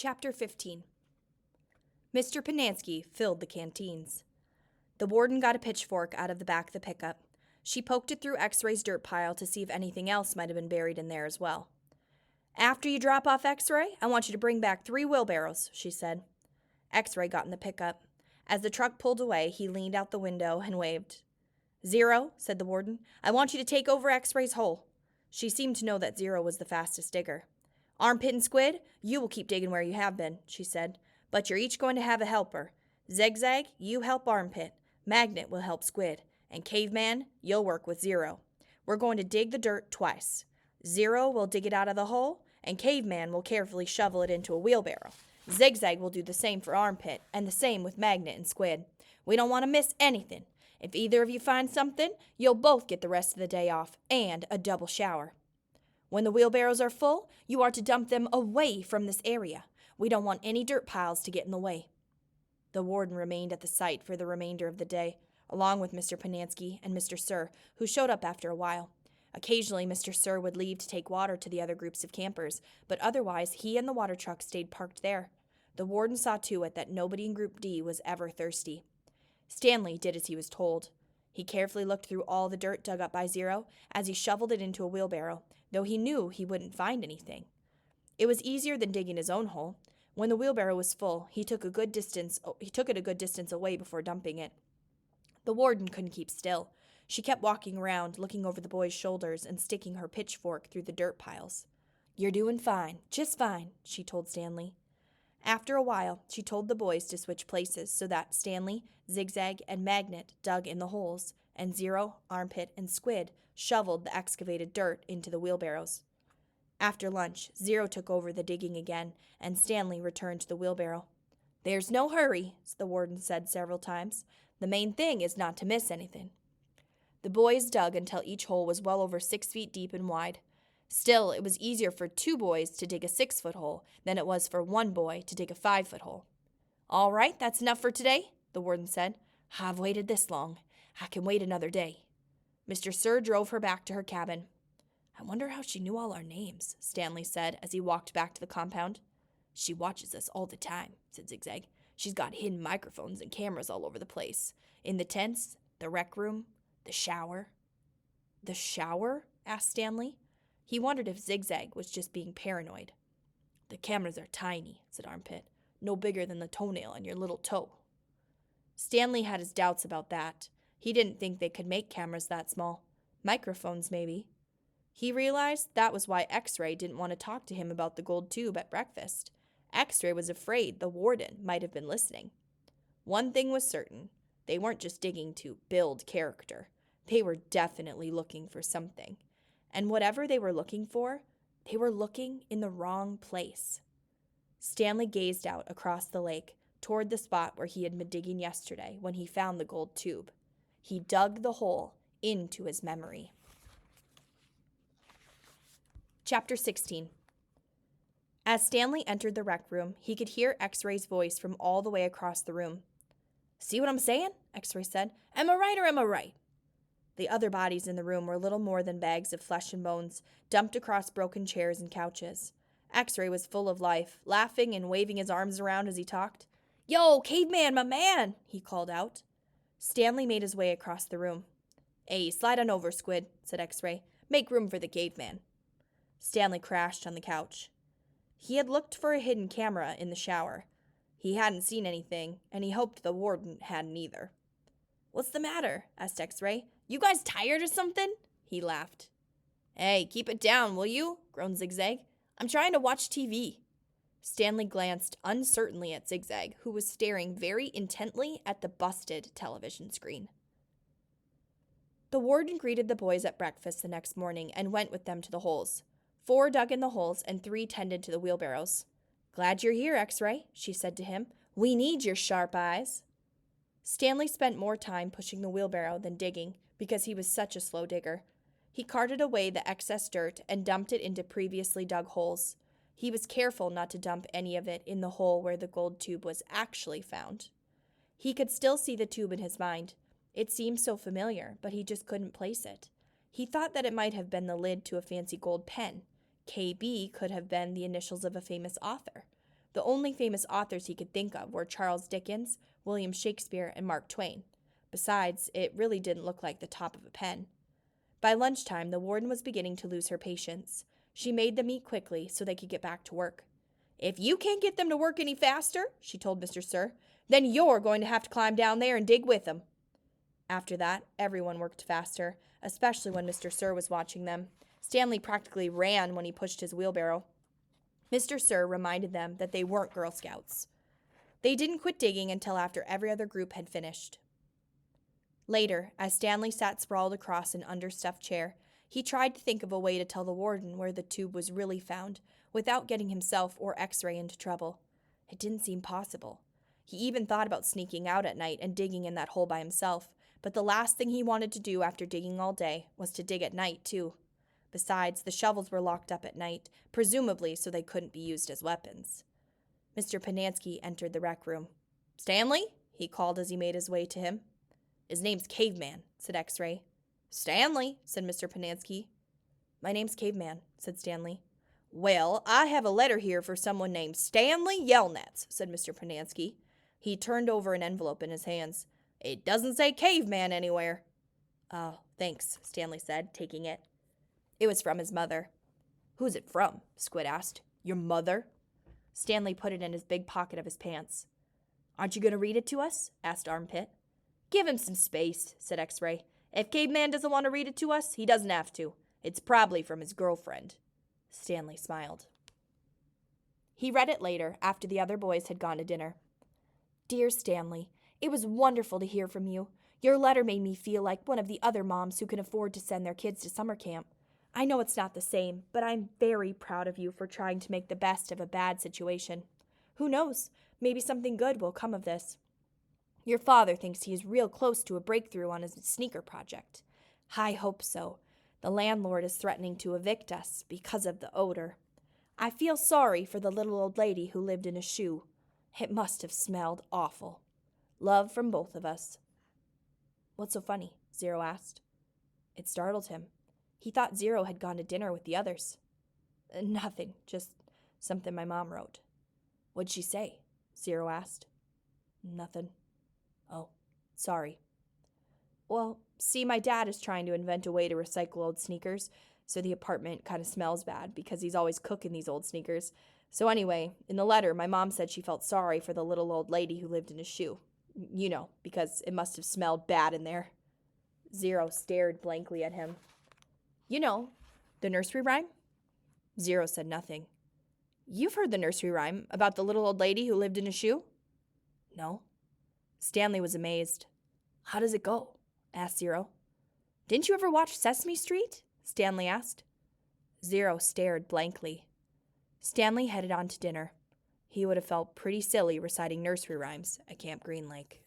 Chapter 15. Mr. Pinansky filled the canteens. The warden got a pitchfork out of the back of the pickup. She poked it through X-Ray's dirt pile to see if anything else might have been buried in there as well. "After you drop off X-Ray, I want you to bring back 3 wheelbarrows," she said. X-Ray got in the pickup. As the truck pulled away, he leaned out the window and waved. "Zero," said the warden, "I want you to take over X-Ray's hole." She seemed to know that Zero was the fastest digger. "Armpit and Squid, you will keep digging where you have been," she said. "But you're each going to have a helper. Zigzag, you help Armpit. Magnet will help Squid. And Caveman, you'll work with Zero. We're going to dig the dirt twice. Zero will dig it out of the hole, and Caveman will carefully shovel it into a wheelbarrow. Zigzag will do the same for Armpit, and the same with Magnet and Squid. We don't want to miss anything. If either of you find something, you'll both get the rest of the day off, and a double shower. When the wheelbarrows are full, you are to dump them away from this area. We don't want any dirt piles to get in the way." The warden remained at the site for the remainder of the day, along with Mr. Pinansky and Mr. Sir, who showed up after a while. Occasionally, Mr. Sir would leave to take water to the other groups of campers, but otherwise he and the water truck stayed parked there. The warden saw to it that nobody in Group D was ever thirsty. Stanley did as he was told. He carefully looked through all the dirt dug up by Zero as he shoveled it into a wheelbarrow, though he knew he wouldn't find anything. It was easier than digging his own hole. When the wheelbarrow was full, he took it a good distance away before dumping it. The warden couldn't keep still. She kept walking around, looking over the boys' shoulders and sticking her pitchfork through the dirt piles. "You're doing fine, just fine," she told Stanley. After a while, she told the boys to switch places so that Stanley, Zigzag, and Magnet dug in the holes, and Zero, Armpit, and Squid shoveled the excavated dirt into the wheelbarrows. After lunch, Zero took over the digging again, and Stanley returned to the wheelbarrow. "There's no hurry," the warden said several times. "The main thing is not to miss anything." The boys dug until each hole was well over 6 feet deep and wide. Still, it was easier for 2 boys to dig a 6-foot hole than it was for 1 boy to dig a 5-foot hole. "All right, that's enough for today," the warden said. "I've waited this long. I can wait another day." Mr. Sir drove her back to her cabin. "I wonder how she knew all our names," Stanley said as he walked back to the compound. "She watches us all the time," said Zigzag. "She's got hidden microphones and cameras all over the place. In the tents, the rec room, the shower." "The shower?" asked Stanley. He wondered if Zigzag was just being paranoid. "The cameras are tiny," said Armpit. "No bigger than the toenail on your little toe." Stanley had his doubts about that. He didn't think they could make cameras that small. Microphones, maybe. He realized that was why X-Ray didn't want to talk to him about the gold tube at breakfast. X-Ray was afraid the warden might have been listening. One thing was certain. They weren't just digging to build character. They were definitely looking for something. And whatever they were looking for, they were looking in the wrong place. Stanley gazed out across the lake toward the spot where he had been digging yesterday when he found the gold tube. He dug the hole into his memory. Chapter 16. As Stanley entered the rec room, he could hear X-Ray's voice from all the way across the room. "See what I'm saying?" X-Ray said. "Am I right or am I right?" The other bodies in the room were little more than bags of flesh and bones, dumped across broken chairs and couches. X-Ray was full of life, laughing and waving his arms around as he talked. "Yo, Caveman, my man!" he called out. Stanley made his way across the room. "Hey, slide on over, Squid," said X-Ray. "Make room for the caveman." Stanley crashed on the couch. He had looked for a hidden camera in the shower. He hadn't seen anything, and he hoped the warden hadn't either. "What's the matter?" asked X-Ray. "You guys tired or something?" He laughed. "Hey, keep it down, will you?" groaned Zigzag. "I'm trying to watch TV." Stanley glanced uncertainly at Zigzag, who was staring very intently at the busted television screen. The warden greeted the boys at breakfast the next morning and went with them to the holes. 4 dug in the holes and 3 tended to the wheelbarrows. "Glad you're here, X-Ray," she said to him. "We need your sharp eyes." Stanley spent more time pushing the wheelbarrow than digging because he was such a slow digger. He carted away the excess dirt and dumped it into previously dug holes. He was careful not to dump any of it in the hole where the gold tube was actually found. He could still see the tube in his mind. It seemed so familiar, but he just couldn't place it. He thought that it might have been the lid to a fancy gold pen. KB could have been the initials of a famous author. The only famous authors he could think of were Charles Dickens, William Shakespeare, and Mark Twain. Besides, it really didn't look like the top of a pen. By lunchtime, the warden was beginning to lose her patience. She made them eat quickly so they could get back to work. "If you can't get them to work any faster," she told Mr. Sir, "then you're going to have to climb down there and dig with them." After that, everyone worked faster, especially when Mr. Sir was watching them. Stanley practically ran when he pushed his wheelbarrow. Mr. Sir reminded them that they weren't Girl Scouts. They didn't quit digging until after every other group had finished. Later, as Stanley sat sprawled across an understuffed chair, he tried to think of a way to tell the warden where the tube was really found without getting himself or X-ray into trouble. It didn't seem possible. He even thought about sneaking out at night and digging in that hole by himself, but the last thing he wanted to do after digging all day was to dig at night, too. Besides, the shovels were locked up at night, presumably so they couldn't be used as weapons. Mr. Pinansky entered the rec room. "Stanley?" he called as he made his way to him. "His name's Caveman," said X-ray. "Stanley," said Mr. Pinansky. "My name's Caveman," said Stanley. "Well, I have a letter here for someone named Stanley Yelnats," said Mr. Pinansky. He turned over an envelope in his hands. "It doesn't say Caveman anywhere." "Oh, thanks," Stanley said, taking it. It was from his mother. "Who's it from?" Squid asked. "Your mother?" Stanley put it in his big pocket of his pants. "Aren't you going to read it to us?" asked Armpit. "Give him some space," said X-ray. "If Caveman doesn't want to read it to us, he doesn't have to. It's probably from his girlfriend." Stanley smiled. He read it later, after the other boys had gone to dinner. "Dear Stanley, it was wonderful to hear from you. Your letter made me feel like one of the other moms who can afford to send their kids to summer camp. I know it's not the same, but I'm very proud of you for trying to make the best of a bad situation. Who knows? Maybe something good will come of this. Your father thinks he is real close to a breakthrough on his sneaker project. I hope so. The landlord is threatening to evict us because of the odor. I feel sorry for the little old lady who lived in a shoe. It must have smelled awful. Love from both of us." "What's so funny?" Zero asked. It startled him. He thought Zero had gone to dinner with the others. "Nothing, just something my mom wrote." "What'd she say?" Zero asked. "Nothing." "Oh, sorry." "Well, see, my dad is trying to invent a way to recycle old sneakers, so the apartment kind of smells bad because he's always cooking these old sneakers. So anyway, in the letter, my mom said she felt sorry for the little old lady who lived in a shoe. You know, because it must have smelled bad in there." Zero stared blankly at him. "You know, the nursery rhyme?" Zero said nothing. "You've heard the nursery rhyme about the little old lady who lived in a shoe?" "No." Stanley was amazed. "How does it go?" asked Zero. "Didn't you ever watch Sesame Street?" Stanley asked. Zero stared blankly. Stanley headed on to dinner. He would have felt pretty silly reciting nursery rhymes at Camp Green Lake.